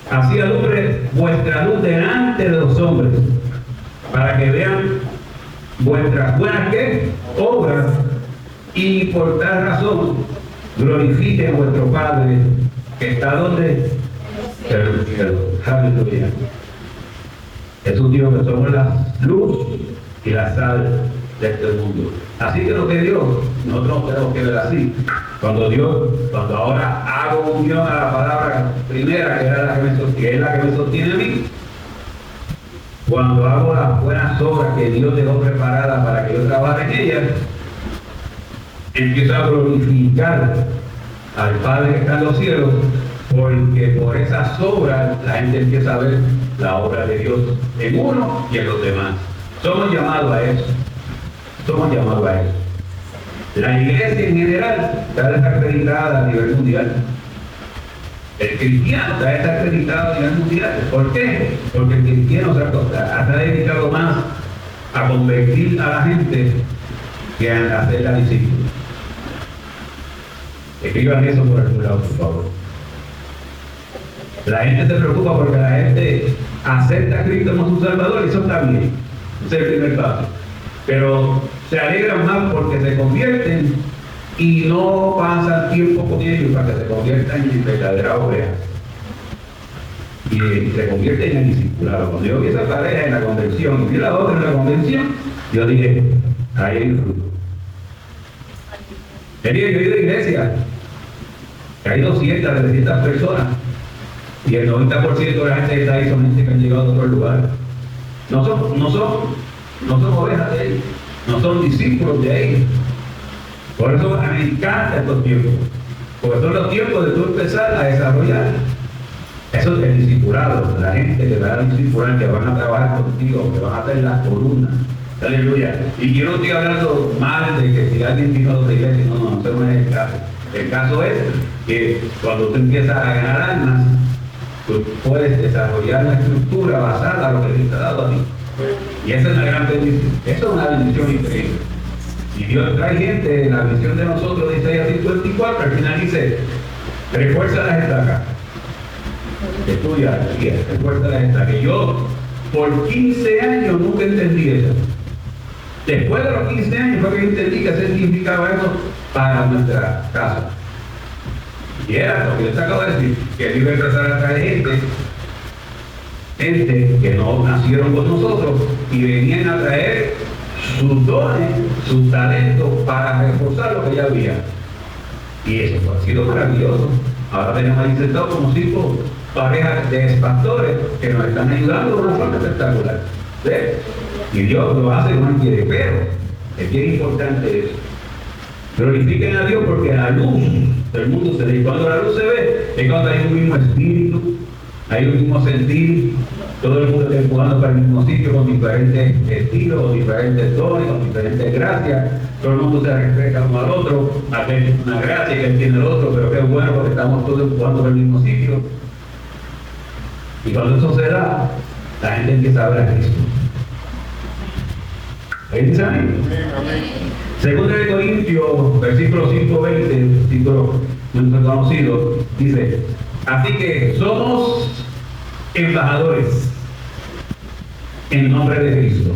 Así alumbre vuestra luz delante de los hombres, para que vean vuestras buenas obras, y por tal razón glorifiquen a vuestro Padre que está donde el cielo. Aleluya. Jesús dijo que somos la luz y la sal de este mundo. Así que lo que Dios, nosotros tenemos que ver así. Cuando ahora hago unión a la palabra primera, que es la que me sostiene a mí, cuando hago las buenas obras que Dios dejó preparadas para que yo trabaje en ellas, empiezo a glorificar al Padre que está en los cielos, porque por esas obras la gente empieza a ver la obra de Dios en uno y en los demás. Somos llamados a eso. Somos llamados a eso. La iglesia en general está desacreditada a nivel mundial. El cristiano está desacreditado a nivel mundial. ¿Por qué? Porque el cristiano se ha dedicado más a convertir a la gente que a hacerla discípulos. Escriban eso por algún lado, por favor. La gente se preocupa porque la gente acepta a Cristo como su Salvador y eso está bien. Ese es el primer paso. Pero se alegran más porque se convierten y no pasan tiempo con ellos para que se conviertan en verdaderas ovejas. Y se convierten en discipulados. Cuando yo vi esa pareja en la convención y vi la otra en la convención, yo dije, ahí hay un fruto. Yo he ido a iglesia, que hay 200, 300 personas, y el 90% de la gente que está ahí son gente que han llegado a otro lugar. No son ovejas de ellos, no son discípulos de ellos. Por eso me encantan estos tiempos, porque son los tiempos de tú empezar a desarrollar. Eso es el discipulado, la gente que va a discipular, que van a trabajar contigo, que van a hacer las columnas. Aleluya. Y yo no estoy hablando mal de que si alguien vino a otra iglesia, no, eso no es el caso. El caso es que cuando tú empiezas a ganar almas, tú puedes desarrollar una estructura basada en lo que Dios te ha dado a ti. Y esa es una gran bendición. Eso es una bendición increíble. Y Dios trae gente, la visión de nosotros de Isaías 54, al final dice, refuerza las estacas. Estudia, refuerza las estacas. Yo por 15 años nunca entendí eso. Después de los 15 años fue que entendí que se significaba eso para nuestra casa. Y era lo que yo te acabo de decir, que Dios iba a empezar a traer gente que no nacieron con nosotros y venían a traer sus dones, sus talentos para reforzar lo que ya había. Y eso ha sido maravilloso. Ahora tenemos ahí sentados como 5 parejas de pastores que nos están ayudando de una forma espectacular. ¿Ves? Y Dios lo hace como Él quiere, pero es bien importante eso. Glorifiquen a Dios porque la luz del mundo se ve. Y cuando la luz se ve, es cuando hay un mismo espíritu, hay un mismo sentir, todo el mundo está empujando para el mismo sitio con diferentes estilos, con diferentes dones, con diferentes gracias. Todo el mundo se respeta uno al otro, aquel una gracia que él tiene el otro, pero qué bueno porque estamos todos empujando para el mismo sitio. Y cuando eso se da, la gente empieza a ver a Cristo. ¿Ahí dice amén? Segundo de Corintios, versículo 5:20, versículo muy conocido, dice, así que somos embajadores en nombre de Cristo.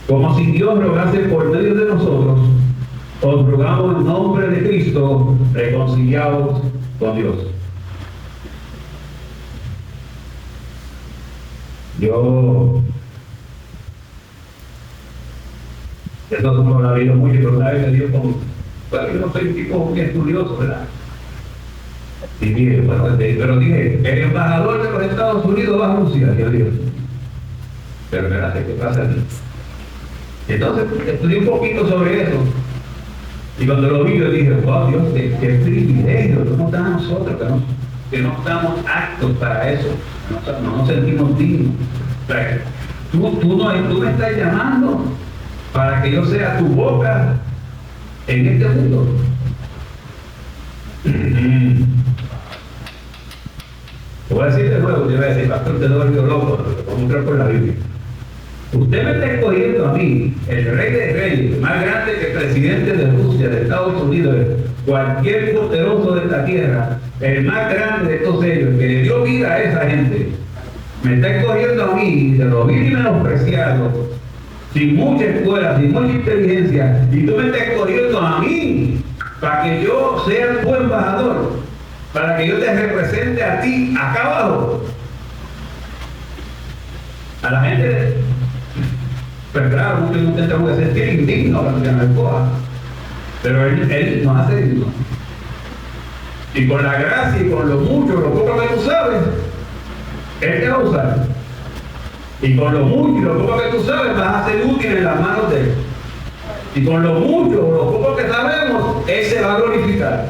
Como si Dios rogase por medio de nosotros, os rogamos en nombre de Cristo, reconciliados con Dios. Eso como lo ha habido mucho, pero una vez me dio como, bueno, yo no soy un tipo muy estudioso, ¿verdad? Y dije, bueno, pero dije, el embajador de los Estados Unidos va a Rusia. Yo digo, pero espérate, ¿qué pasa aquí? Entonces estudié un poquito sobre eso. Y cuando lo vi, yo dije, wow, Dios, qué privilegio, ¿cómo están nosotros que no estamos aptos para eso? No nos sentimos dignos. O sea, tú me estás llamando para que yo sea tu boca en este mundo. Te voy a decir de nuevo, te voy a decir, pastor, te doy el loco, te voy a mostrar por la Biblia. Usted me está escogiendo a mí, el rey de reyes, más grande que el presidente de Rusia, de Estados Unidos, cualquier poderoso de esta tierra, el más grande de todos ellos, que le dio vida a esa gente, me está escogiendo a mí, de lo vil y menospreciado, sin mucha escuela, sin mucha inteligencia, y tú me estás escogiendo a mí, para que yo sea tu embajador, para que yo te represente a ti acá abajo. A la gente Pues claro, muchos intentamos que sentir indigno cuando se llama el coja. Pero él nos hace dignos. Y con la gracia y con lo mucho, lo poco que tú sabes, Él te va a usar. Y con lo mucho y lo poco que tú sabes, vas a ser útil en las manos de Él. Y con lo mucho o lo poco que sabemos, Él se va a glorificar.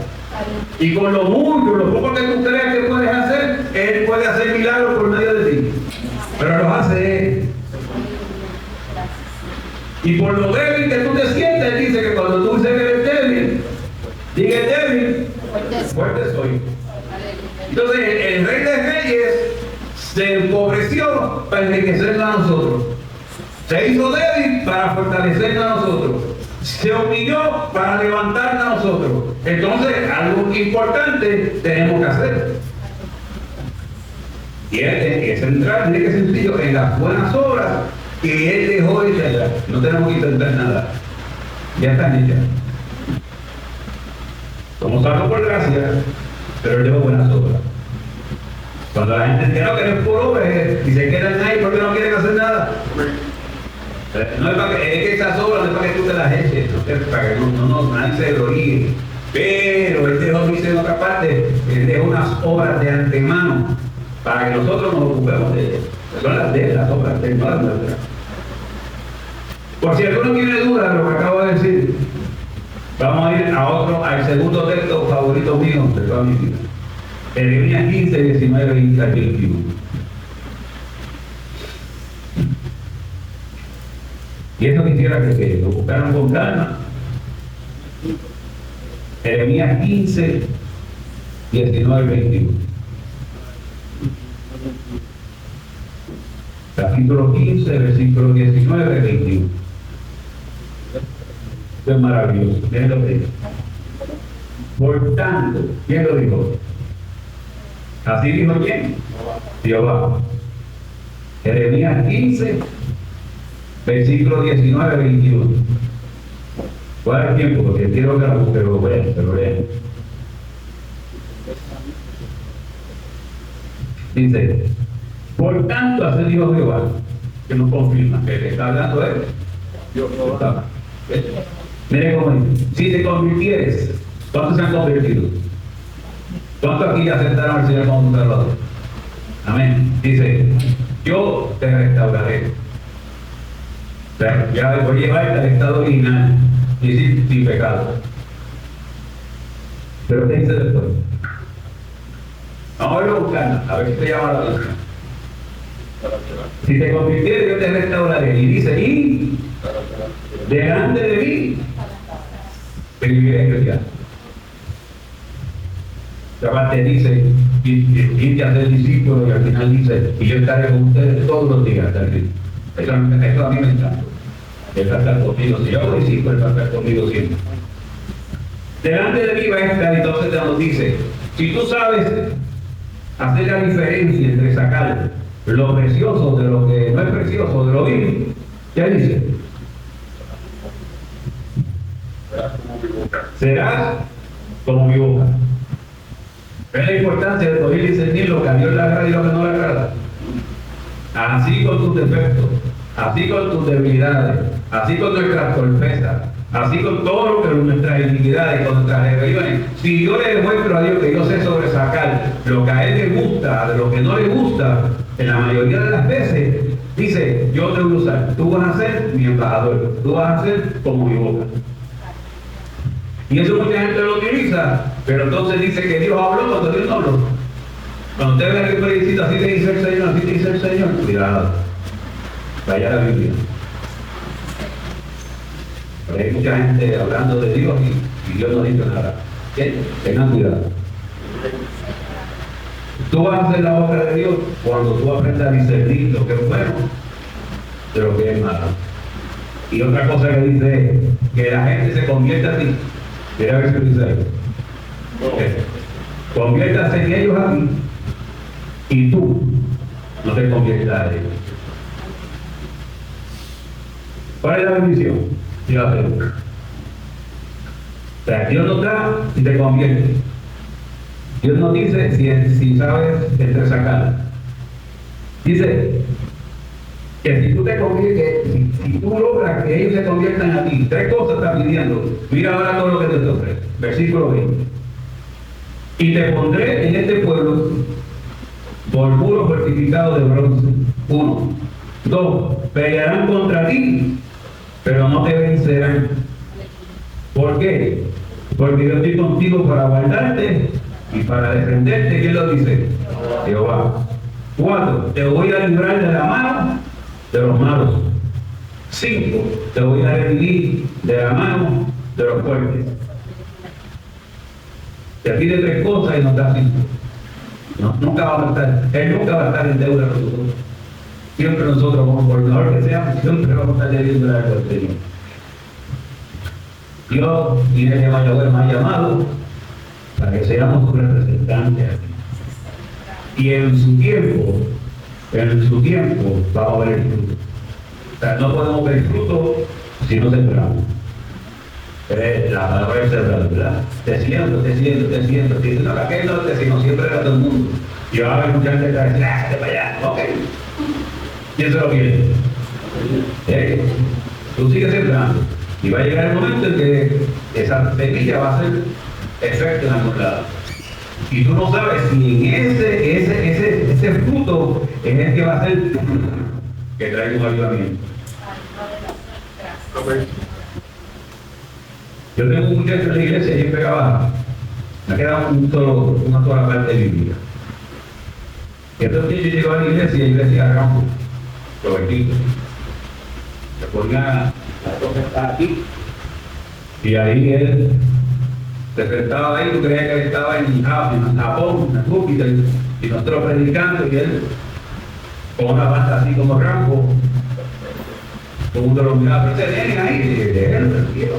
Y con lo mucho, lo poco que tú crees que puedes hacer, Él puede hacer milagros por medio de ti. Pero los hace Él. Y por lo débil que tú te sientes, Él dice que cuando tú dices que eres débil, diga débil, fuerte soy. Entonces el Rey de Reyes se empobreció para enriquecernos a nosotros. Se hizo débil para fortalecernos a nosotros. Se humilló para levantarnos a nosotros. Entonces, algo importante tenemos que hacer. Y es central, mire qué sencillo, en las buenas obras que Él dejó hechas ya. No tenemos que intentar nada. Ya están hechas. Somos salvos por gracia, pero Él dejó buenas obras. Cuando la gente dice, no, que no es por obras, y se quedan ahí porque no quieren hacer nada. No es para que, es que esas obras no es para que tú te las eches, no es para que nadie se gloríe. Pero Él dejó, dice en otra parte, Él dejó unas obras de antemano para que nosotros nos ocupemos de ellas. Son las de las obras de no las nuestras. Por si alguno tiene duda de lo que acabo de decir, vamos a ir al segundo texto favorito mío de toda mi vida. Jeremías 15, 19, 20 al 21. Y esto quisiera que lo buscaran con calma. Jeremías 15, 19, 21. Capítulo 15, versículo 19, 21. Esto es maravilloso. Miren lo que dice. Por tanto, ¿quién lo dijo? Así dijo quién? Jehová. Jeremías 15, versículo 19, 21. ¿Cuál es el tiempo? Porque quiero que lo vean. Dice, por tanto, así dijo Jehová, que nos confirma que le está hablando Él. Mire cómo dice, si te convirtieres, ¿cuántos se han convertido? ¿Cuántos aquí aceptaron al Señor como un Salvador? Amén. Dice, yo te restauraré. O sea, ya voy a llevarte al estado original y sin pecado. Pero ¿qué dice después? Vamos a verlo buscando, a ver si te llama la atención. Si te convirtieres, yo te restauraré. Y dice, y delante de mí te viviré en realidad. Esta parte dice, irte a ser discípulo, y al final dice, y yo estaré con ustedes todos los días hasta el fin. Eso a mí me encanta. Él va a estar conmigo. Si yo hago discípulo, Él va a estar conmigo siempre. Delante de mí va a estar, entonces nos dice, si tú sabes hacer la diferencia entre sacar lo precioso de lo que no es precioso, de lo vil, ¿qué dice? Serás como mi boca. Es la importancia de poder discernir lo que a Dios le agrada y lo que no le agrada. Así con tus defectos, así con tus debilidades, así con nuestras torpezas, así con todo lo que nuestras iniquidades, con nuestras rebeliones. Si yo le demuestro a Dios que yo sé sobresacar lo que a Él le gusta de lo que no le gusta, en la mayoría de las veces, dice, yo te voy a usar, tú vas a ser mi embajador, tú vas a ser como mi boca. Y eso mucha gente lo utiliza, pero entonces dice que Dios habló cuando Dios no habló. Cuando usted ve que el felicita, así te dice el Señor, así te dice el Señor, cuidado, vaya a la Biblia. Pero hay mucha gente hablando de Dios y Dios no dice nada. Tengan cuidado. Tú vas a hacer la obra de Dios cuando tú aprendas a discernir lo que es bueno de lo que es malo. Y otra cosa que dice es que la gente se convierta a ti. Mira a ver si lo dice ahí. Conviértase en ellos a ti y tú no te conviertas a ellos. ¿Cuál es la bendición? Dios hace una. O sea, Dios nos da y te convierte. Dios nos dice si sabes entresacar. Dice, Que si tú te conviertes, si tú logras que ellos se conviertan a ti, tres cosas están pidiendo. Mira ahora todo lo que Dios te ofrece. Versículo 20. Y te pondré en este pueblo por muro fortificado de bronce. 1. 2. Pelearán contra ti, pero no te vencerán. ¿Por qué? Porque yo estoy contigo para guardarte y para defenderte. ¿Quién lo dice? Jehová. 4. Te voy a librar de la mano de los malos. 5. Te voy a redimir de la mano de los fuertes. Te pide tres cosas y nos da 5. No, nunca va a estar, Él nunca va a estar en deuda con nosotros. Siempre nosotros, como por mejor que seamos, siempre vamos a estar debiendo la del Señor. Dios y el Mayagüez me ha llamado para que seamos sus representantes aquí. Y en su tiempo, vamos a ver el fruto. O sea, no podemos ver fruto si no sembramos. La palabra es sembrar, ¿verdad? Te siento. Si no la que no te sino siempre era todo el mundo. Y va a haber mucha gente que va a decir, ¡ah, para allá! Ok. ¿Quién se lo quiere? Tú sigues sembrando. Y va a llegar el momento en que esa semilla va a hacer efecto en algún lado. Y tú no sabes si en ese fruto es el que va a hacer que traiga un ayudamiento. Yo tengo un muchacho en la iglesia y él pegaba, me ha quedado una sola parte bíblica. Y entonces yo llegaba a la iglesia y yo decía, Ramón, Robertito, se ponía la cosa está aquí. Y ahí él se sentaba ahí, tú creías que él estaba en Japón, en Júpiter, y nosotros predicando, y él con una banda así como Rambo, todo el mundo lo miraba, pero se vienen ahí, de él, tranquilo.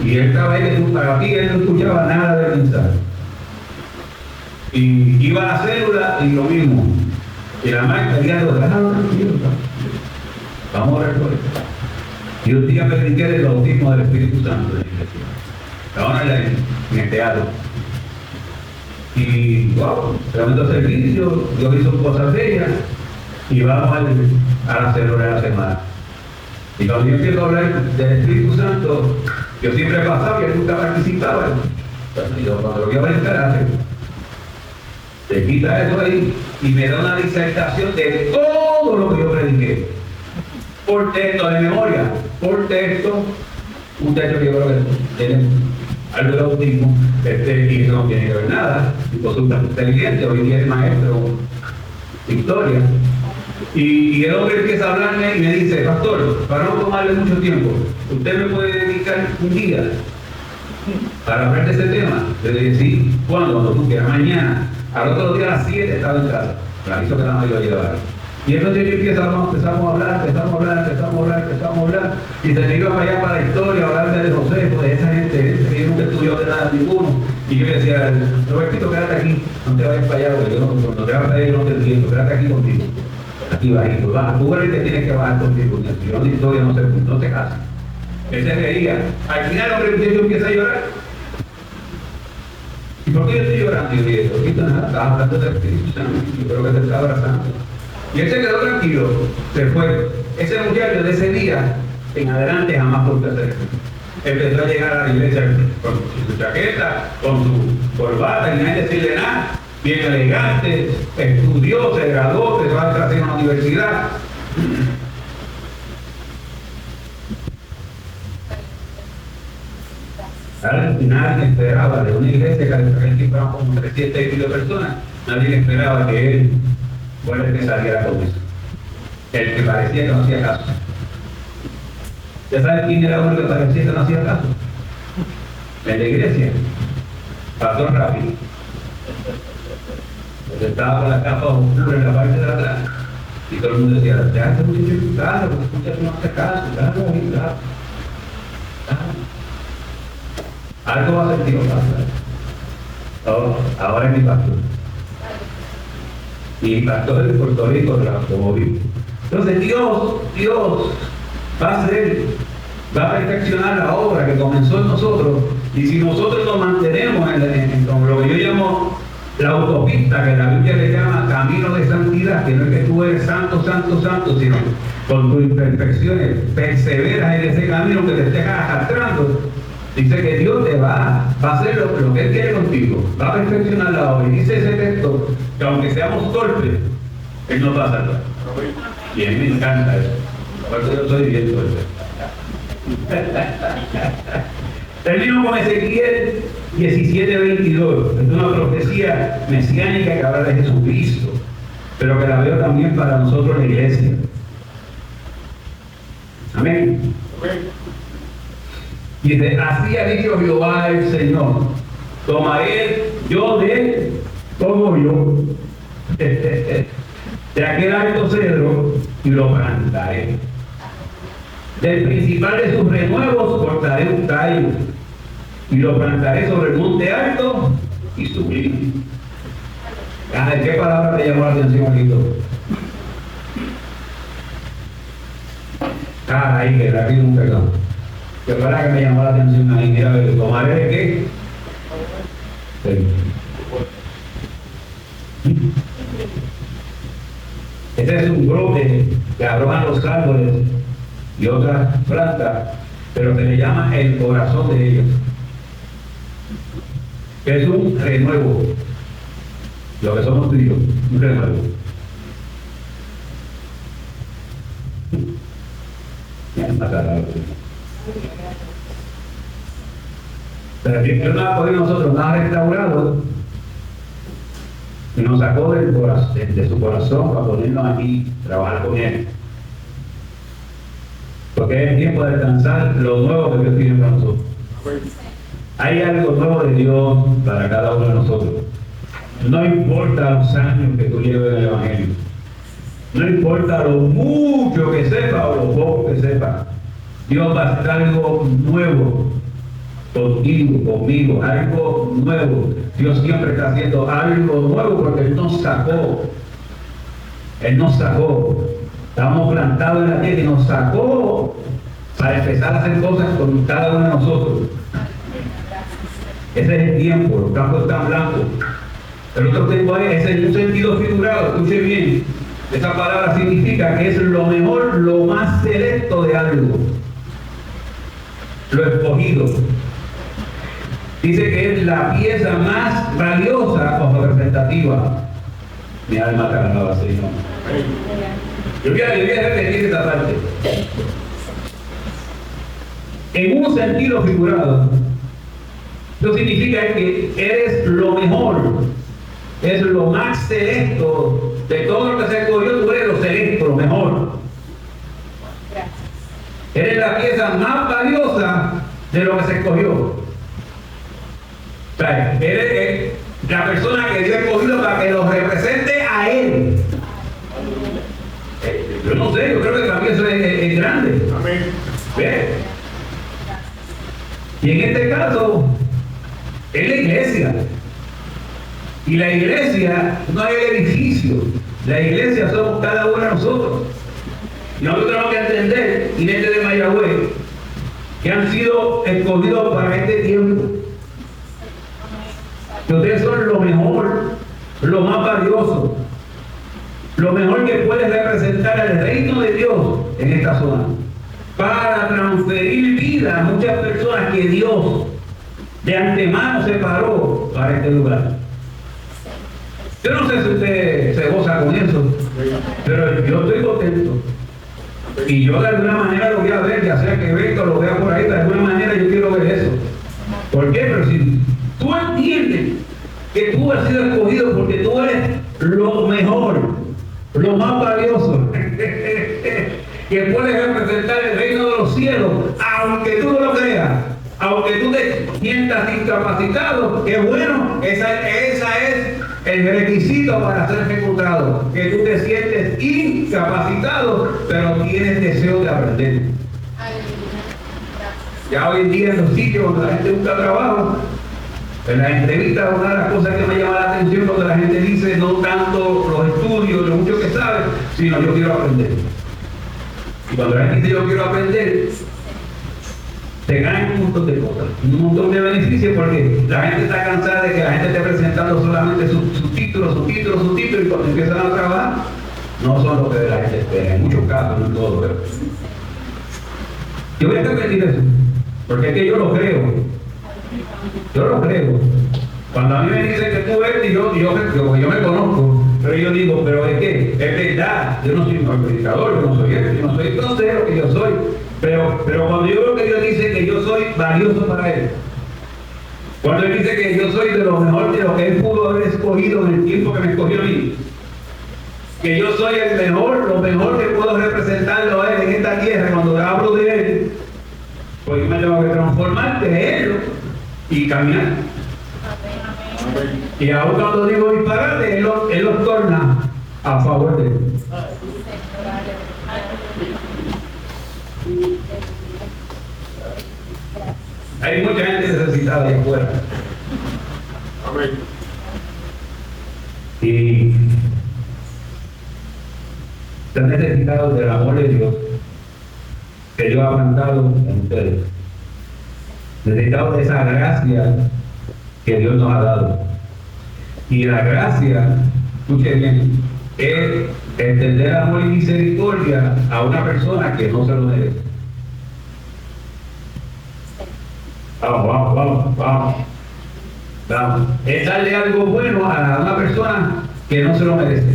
Y él estaba ahí, para aquí él no escuchaba nada del mensaje. Y iba a la célula y lo mismo. Y la madre quería lo tranquilo. Vamos a orar por eso. Y un día prediqué del bautismo del Espíritu Santo en la iglesia. Ahora en el teatro. Y wow, tremendo servicio, Dios hizo cosas bellas. Y vamos a la célula de la semana. Y cuando yo empiezo a hablar del Espíritu Santo, yo siempre pasaba y él nunca participaba. Entonces yo cuando lo voy a predicar, te quita eso ahí y me da una disertación de todo lo que yo prediqué. Por texto, de memoria, por texto, un texto que yo creo que tiene algo de autismo, y eso no tiene que ver nada, y por su inteligente, hoy día es maestro, historia. Y el hombre empieza a hablarme y me dice, pastor, para no tomarle mucho tiempo, ¿usted me puede dedicar un día para hablar de ese tema? Yo le dije, sí, cuando tú quieras, mañana. Al otro día a las 7 estaba en casa, me aviso que la madre iba a llevar. Y entonces empezamos a hablar, y se me iba para allá para la historia, hablar de José, pues de esa gente que yo nunca estudió de nada ninguno. Y yo le decía, Robertito, quédate aquí, no te vayas para allá, porque no te vas para allá, yo no te entiendo, quédate aquí contigo. Aquí bajito, baja, tú eres el que tienes que bajar contigo, si yo de historia no te casas. Él se reía. Al final, hombre, yo empieza a llorar. ¿Y por qué yo estoy llorando? Y yo dije, ahorita nada, estaba hablando del Espíritu Santo, yo creo que te está abrazando. Y él se quedó tranquilo, se fue. Ese muchacho de ese día en adelante jamás volvió a hacer eso. Empezó a llegar a la iglesia con su chaqueta, con su corbata, y nadie decirle nada, bien elegante, estudió, se graduó, empezó a entrar en la universidad. Nadie esperaba de una iglesia que al tiempo eran como 300 y pico personas, nadie esperaba que él fuera el que saliera con eso. El que parecía que no hacía caso. ¿Ya sabes quién era uno que parecía que no hacía caso? En la iglesia. Pastor rápido. Porque estaba con la capa oscura en la parte de atrás. Y todo el mundo decía, ya este muchacho en tu casa, porque este muchacho no hace caso, claro. Algo va a sentir ahora es mi pastor. Y pastor de Puerto Rico del automóvil. Entonces Dios va a perfeccionar la obra que comenzó en nosotros. Y si nosotros nos mantenemos con lo que yo llamo la autopista que la Biblia le llama camino de santidad, que no es que tú eres santo, santo, santo, sino con tus imperfecciones perseveras en ese camino que te estés arrastrando. Dice que Dios te va a hacer lo que Él quiere contigo, va a perfeccionar la obra. Y dice ese texto que aunque seamos torpes, Él nos va a salvar. Y a mí me encanta eso. Por eso yo soy bien torpe. Termino con Ezequiel 17:22. Es una profecía mesiánica que habla de Jesucristo, pero que la veo también para nosotros la iglesia. Amén. Dice, así ha dicho Jehová el Señor, tomaré yo de él como yo, de aquel alto cedro, y lo plantaré. Del principal de sus renuevos cortaré un tallo, y lo plantaré sobre el monte alto y sublime. ¿Qué palabra te llamó la atención, Lito? Ahí que rápido un perdón. ¿Qué palabra que me llamó la atención ahí? Mira, ¿tomaré de qué? Sí. Este es un brote que arrojan los árboles y otras plantas, pero se le llama el corazón de ellos. Es un renuevo, lo que somos tú y yo, un renuevo. Pero si Dios no ha podido nosotros nada restaurado y nos sacó del corazón, de su corazón para ponernos aquí, trabajar con Él. Porque es tiempo de alcanzar lo nuevo que Dios tiene para nosotros. Hay algo nuevo de Dios para cada uno de nosotros. No importa los años que tú lleves en el Evangelio. No importa lo mucho que sepa o lo poco que sepa. Dios va a hacer algo nuevo contigo, conmigo, algo nuevo. Dios siempre está haciendo algo nuevo porque Él nos sacó. Él nos sacó. Estábamos plantados en la tierra y nos sacó para empezar a hacer cosas con cada uno de nosotros. Ese es el tiempo, los campos están blancos. El otro tiempo es en un sentido figurado, escuche bien. Esa palabra significa que es lo mejor, lo más selecto de algo. Lo escogido. Dice que es la pieza más valiosa o representativa. Mi alma te alaba, Señor. Yo voy a repetir esta parte. En un sentido figurado, eso significa que eres lo mejor, es lo más selecto de todo lo que se escogió. Tú eres lo selecto, lo mejor. Eres la pieza más valiosa de lo que se escogió. O sea, eres la persona que Dios ha escogido para que lo represente a Él. Yo no sé, yo creo que también eso es grande. Amén. ¿Ves? Y en este caso, es la iglesia. Y la iglesia no es el edificio. La iglesia somos cada uno de nosotros. Y nosotros tenemos que entender, y gente de Mayagüez, que han sido escogidos para este tiempo. Que ustedes son lo mejor, lo más valioso, lo mejor que puede representar el reino de Dios en esta zona, para transferir vida a muchas personas que Dios de antemano separó para este lugar. Yo no sé si usted se goza con eso, pero yo estoy contento. Y yo de alguna manera lo voy a ver, ya sea que Beto lo vea por ahí, de alguna manera yo quiero ver eso. ¿Por qué? Pero si tú entiendes que tú has sido escogido porque tú eres lo mejor, lo más valioso, que puedes representar el reino de los cielos, aunque tú no lo creas, aunque tú te sientas incapacitado, que bueno, esa es el requisito para ser ejecutado, que tú te sientes incapacitado, pero tienes deseo de aprender. Ya hoy en día en los sitios donde la gente busca trabajo, en las entrevistas, una de las cosas que me llama la atención cuando la gente dice no tanto los estudios, lo mucho que sabe, sino yo quiero aprender. Y cuando la gente dice yo quiero aprender, te ganan un montón de cosas, un montón de beneficios, porque la gente está cansada de que la gente esté presentando solamente sus títulos, y cuando empiezan a trabajar, no son lo que la gente espera, en muchos casos, no en todos, pero yo voy a repetir eso, porque es que yo lo creo. Cuando a mí me dicen que tú eres, yo me conozco, pero yo digo, pero es que es verdad, yo no soy un predicador, yo no soy esto, yo no soy, no sé lo que yo soy, pero cuando yo veo que Dios dice que yo soy valioso para Él, cuando Él dice que yo soy de lo mejor de lo que Él pudo haber escogido en el tiempo que me escogió a mí, que yo soy el mejor, lo mejor que puedo representarlo a Él en esta tierra, cuando hablo de Él, pues yo me tengo que transformar, creerlo y caminar. Y aún cuando digo disparate, él los torna a favor de Él. Hay mucha gente necesitada allá afuera. Y están necesitados del amor de Dios que Dios ha plantado en ustedes. Necesitados de esa gracia que Dios nos ha dado. Y la gracia, escuche bien, es extender amor y misericordia a una persona que no se lo merece. Vamos. Es darle algo bueno a una persona que no se lo merece,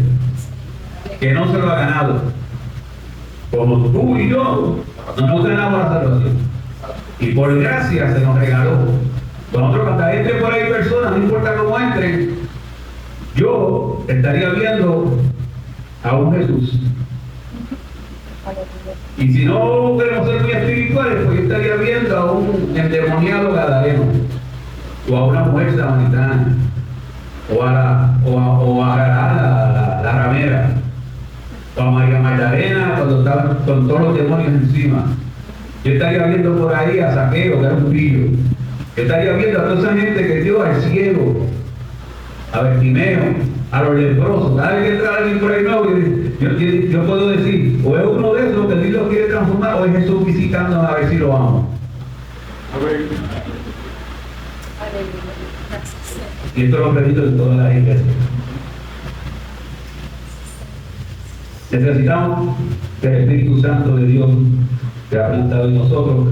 que no se lo ha ganado. Como tú y yo no nos ganamos la salvación. Y por gracia se nos regaló. Nosotros cuando entre por ahí personas, no importa cómo entren, yo estaría viendo a un Jesús. Y si no queremos ser muy espirituales, pues yo estaría viendo a un endemoniado gadareno, o a una mujer samaritana, o a la ramera, o a María Magdalena cuando estaba con todos los demonios encima. Yo estaría viendo por ahí a Zaqueo, que era un pillo. Yo estaría viendo a toda esa gente que dio al ciego, a Bartimeo, a los leprosos. Cada vez que entra alguien por ahí nuevo, yo puedo decir, o es uno de esos que Dios lo quiere transformar, o es Jesús visitándonos a ver si lo amo. Y esto lo repito en todas las iglesias. Necesitamos que el Espíritu Santo de Dios que ha plantado en nosotros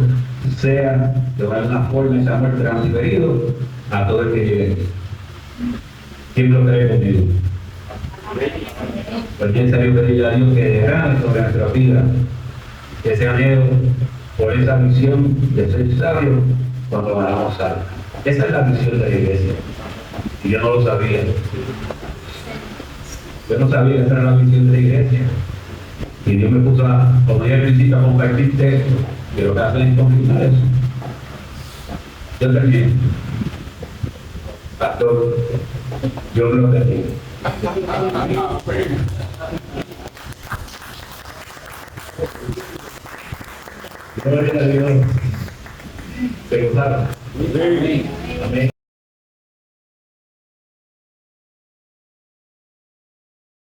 sea de alguna forma ese amor transferido a todo el que llegue. ¿Quién lo cree conmigo? Pues quién sabe pedirle a Dios que derrame sobre nuestra vida ese anhelo por esa misión de ser sabio cuando ganamos algo. Esa es la misión de la iglesia. Y yo no lo sabía. Yo no sabía que esa era la misión de la iglesia. Y Dios me puso, como ya al principio, a compartir textos, que lo que hacen es confirmar eso. Yo terminé. Pastor, yo lo terminé. Gloria a Dios. ¿Te gustaron? Amén.